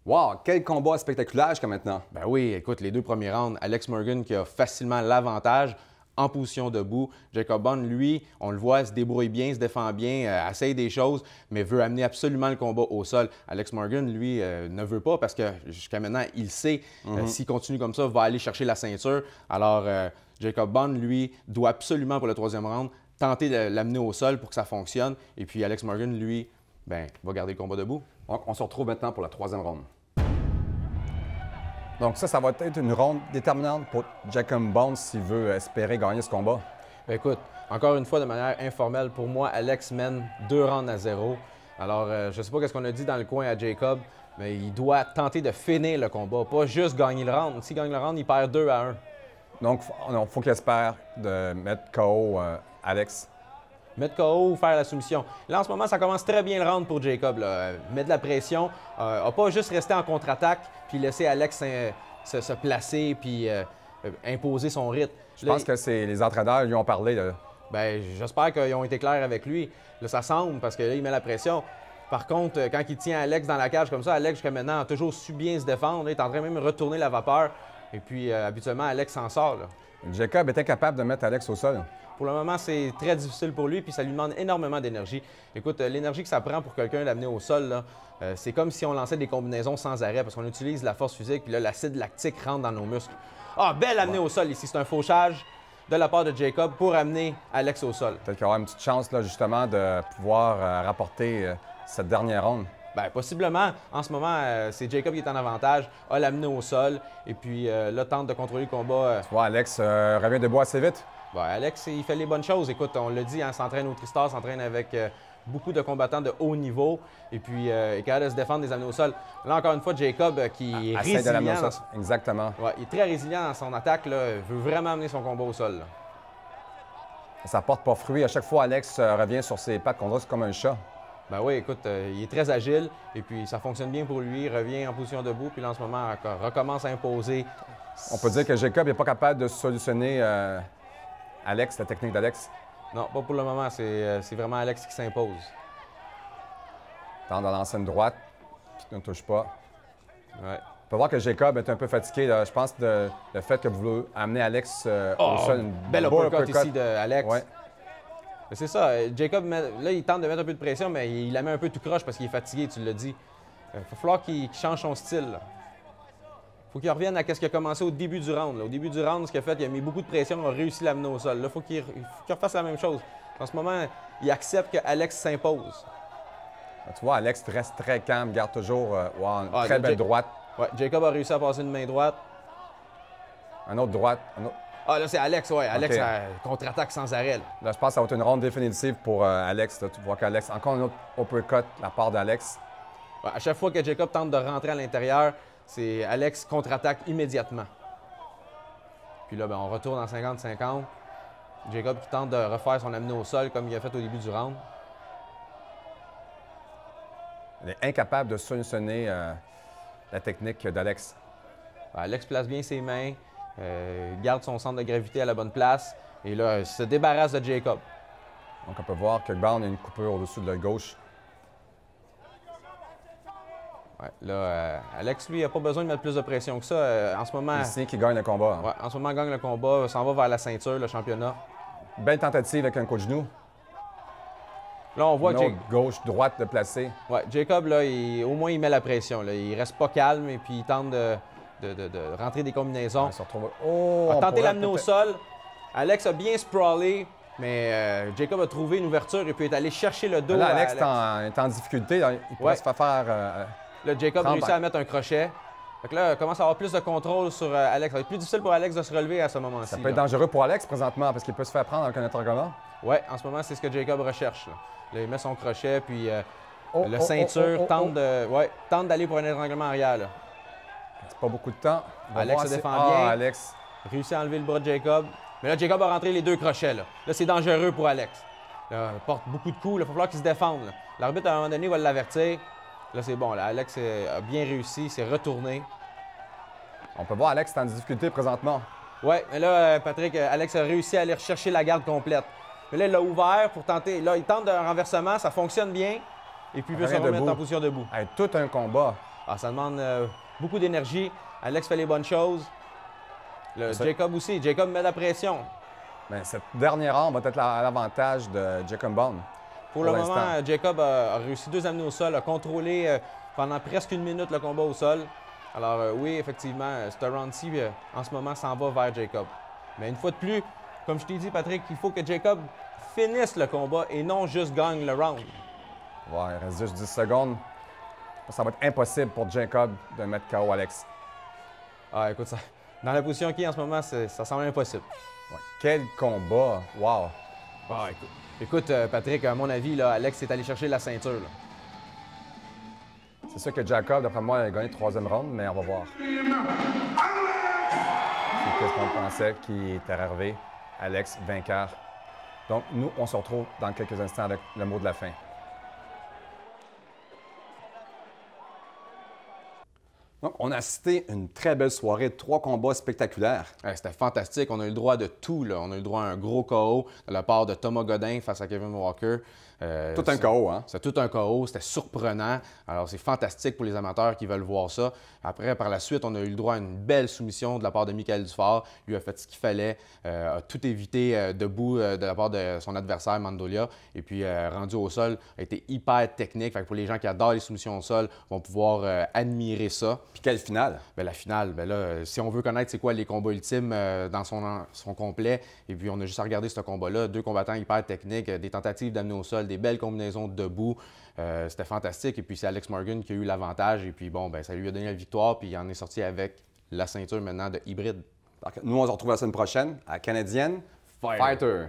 Wow, quel combat spectaculaire jusqu'à maintenant. Ben oui, écoute, les deux premiers rounds, Alex Morgan qui a facilement l'avantage en position debout. Jacob Bond, lui, on le voit, se débrouille bien, se défend bien, essaye des choses, mais veut amener absolument le combat au sol. Alex Morgan, lui, ne veut pas parce que jusqu'à maintenant, il sait, s'il continue comme ça, va aller chercher la ceinture. Alors, Jacob Bond, lui, doit absolument pour le troisième round tenter de l'amener au sol pour que ça fonctionne. Et puis Alex Morgan, lui, ben, va garder le combat debout. Donc, on se retrouve maintenant pour la troisième ronde. Donc ça va être une ronde déterminante pour Jacob Bond s'il veut espérer gagner ce combat. Ben écoute, encore une fois, de manière informelle, pour moi, Alex mène 2 rounds à 0. Alors, je ne sais pas ce qu'on a dit dans le coin à Jacob, mais il doit tenter de finir le combat, pas juste gagner le round. S'il gagne le round, il perd 2-1. Donc, il faut qu'il espère de mettre KO Alex. Mettre KO ou faire la soumission. Là, en ce moment, ça commence très bien le round pour Jacob. Mettre de la pression, n'a pas juste rester en contre-attaque puis laisser Alex se placer puis imposer son rythme. Je pense que les entraîneurs lui ont parlé. Ben, j'espère qu'ils ont été clairs avec lui. Là, ça semble parce que là, il met la pression. Par contre, quand il tient Alex dans la cage comme ça, Alex, jusqu'à maintenant, a toujours su bien se défendre. Là, il est en train même de retourner la vapeur. Et puis, habituellement, Alex s'en sort. Là. Jacob est incapable de mettre Alex au sol. Pour le moment, c'est très difficile pour lui, puis ça lui demande énormément d'énergie. Écoute, l'énergie que ça prend pour quelqu'un d'amener au sol, c'est comme si on lançait des combinaisons sans arrêt, parce qu'on utilise la force physique, puis là, l'acide lactique rentre dans nos muscles. Ah, belle amenée au sol ici. C'est un fauchage de la part de Jacob pour amener Alex au sol. Peut-être qu'il y aura une petite chance, là, justement, de pouvoir rapporter cette dernière ronde. Bien, possiblement. En ce moment, c'est Jacob qui est en avantage, a l'amené au sol, et puis là, tente de contrôler le combat. Tu vois, Alex revient debout assez vite. Bon, Alex, il fait les bonnes choses. Écoute, on l'a dit, hein, s'entraîne au Tristar, s'entraîne avec beaucoup de combattants de haut niveau et puis est capable de se défendre des amener au sol. Là, encore une fois, Jacob qui est résilient. Exactement. Ouais, il est très résilient dans son attaque, là, veut vraiment amener son combat au sol. Là. Ça porte pas fruit. À chaque fois, Alex revient sur ses pattes contre comme un chat. Ben oui, écoute, il est très agile et puis ça fonctionne bien pour lui. Il revient en position debout, puis là, en ce moment, recommence à imposer. On peut dire que Jacob n'est pas capable de solutionner Alex, la technique d'Alex. Non, pas pour le moment. C'est vraiment Alex qui s'impose. Tente de lancer une droite, puis ne touche pas. Ouais. On peut voir que Jacob est un peu fatigué. Là. Je pense que le fait que vous voulez amener Alex au sol, une belle uppercut ici de Alex. Ouais. C'est ça. Jacob, là, il tente de mettre un peu de pression, mais il la met un peu tout croche parce qu'il est fatigué, tu l'as dit. Il va falloir qu'il change son style. Il faut qu'il revienne à ce qu'il a commencé au début du round. Là. Au début du round, ce qu'il a fait, il a mis beaucoup de pression, il a réussi à l'amener au sol. Là, il faut qu'il refasse la même chose. En ce moment, il accepte que Alex s'impose. Tu vois, Alex reste très calme, garde toujours une très belle droite. Ouais, Jacob a réussi à passer une main droite. Un autre droite. Ah, là, c'est Alex, ouais. Alex contre-attaque sans arrêt. Là, je pense que ça va être une ronde définitive pour Alex. Là. Tu vois qu'Alex, encore un autre uppercut de la part d'Alex. Ouais, à chaque fois que Jacob tente de rentrer à l'intérieur, c'est Alex contre-attaque immédiatement. Puis là, ben, on retourne en 50-50. Jacob qui tente de refaire son amené au sol comme il a fait au début du round. Il est incapable de solutionner la technique d'Alex. Alex place bien ses mains, garde son centre de gravité à la bonne place et là, il se débarrasse de Jacob. Donc, on peut voir que Brown a une coupure au-dessus de l'œil gauche. Ouais, là, Alex, lui, il n'a pas besoin de mettre plus de pression que ça. En ce moment. Il sait qu'il gagne le combat. Hein. Ouais, en ce moment, il gagne le combat, s'en va vers la ceinture, le championnat. Belle tentative avec un coup de genou. Là, on voit que gauche, droite de placer. Ouais, Jacob, là, au moins, il met la pression. Là. Il reste pas calme et puis il tente de rentrer des combinaisons. Ouais, se retrouve... Oh, a tenté l'amener au sol. Alex a bien sprawlé, mais Jacob a trouvé une ouverture et puis est allé chercher le dos. Là, Alex est en difficulté. Là. Il pourrait se faire... Là, Jacob a réussi à mettre un crochet. Fait que là, il commence à avoir plus de contrôle sur Alex. Ça va être plus difficile pour Alex de se relever à ce moment-ci. Ça peut être dangereux pour Alex présentement parce qu'il peut se faire prendre avec un intercommand. Oui, en ce moment, c'est ce que Jacob recherche. Là, il met son crochet, puis le ceinture tente d'aller pour un étranglement arrière. Là. C'est pas beaucoup de temps. Alex se défend bien. Alex réussit à enlever le bras de Jacob. Mais là, Jacob a rentré les deux crochets. Là, c'est dangereux pour Alex. Là, il porte beaucoup de coups. Il va falloir qu'il se défende. L'arbitre, à un moment donné, va l'avertir. Là, c'est bon. Là, Alex a bien réussi, s'est retourné. On peut voir Alex est en difficulté présentement. Oui, mais là, Patrick, Alex a réussi à aller rechercher la garde complète. Mais là, il l'a ouvert pour tenter. Là, il tente un renversement, ça fonctionne bien. Et puis, il veut se remettre en position debout. Hey, tout un combat. Ah, ça demande beaucoup d'énergie. Alex fait les bonnes choses. Jacob aussi. Jacob met la pression. Bien, cette dernière ronde va être à l'avantage de Jacob Bond. Pour le moment, Jacob a réussi 2 amenés au sol, a contrôlé pendant presque 1 minute le combat au sol. Alors oui, effectivement, ce round-ci, en ce moment, s'en va vers Jacob. Mais une fois de plus, comme je t'ai dit, Patrick, il faut que Jacob finisse le combat et non juste gagne le round. Ouais, il reste juste 10 secondes. Ça va être impossible pour Jacob de mettre KO Alex. Ah, écoute, dans la position qu'il est en ce moment, ça semble impossible. Ouais. Quel combat! Wow! Ah, écoute, Patrick, à mon avis, là, Alex est allé chercher la ceinture. Là. C'est sûr que Jacob, d'après moi, a gagné le 3e round, mais on va voir. C'est ce qu'on pensait qui est arrivé. Alex, vainqueur. Donc, nous, on se retrouve dans quelques instants avec le mot de la fin. Donc, on a assisté à une très belle soirée, 3 combats spectaculaires. C'était fantastique. On a eu le droit de tout. Là. On a eu le droit à un gros KO de la part de Thomas Godin face à Kevin Walker. Tout un KO, hein? C'est tout un KO. C'était surprenant. Alors, c'est fantastique pour les amateurs qui veulent voir ça. Après, par la suite, on a eu le droit à une belle soumission de la part de Michael Dufort. Il a fait ce qu'il fallait, a tout évité debout de la part de son adversaire, Mandolia. Et puis, rendu au sol, a été hyper technique. Fait que pour les gens qui adorent les soumissions au sol, vont pouvoir admirer ça. Puis quelle finale? Bien, la finale, bien là, si on veut connaître c'est quoi les combats ultimes dans son complet, et puis on a juste à regarder ce combat-là. 2 combattants hyper techniques, des tentatives d'amener au sol, des belles combinaisons debout. C'était fantastique. Et puis c'est Alex Morgan qui a eu l'avantage. Et puis bon, ben, ça lui a donné la victoire. Puis il en est sorti avec la ceinture maintenant de hybride. Nous, on se retrouve la semaine prochaine à Canadienne Fighter.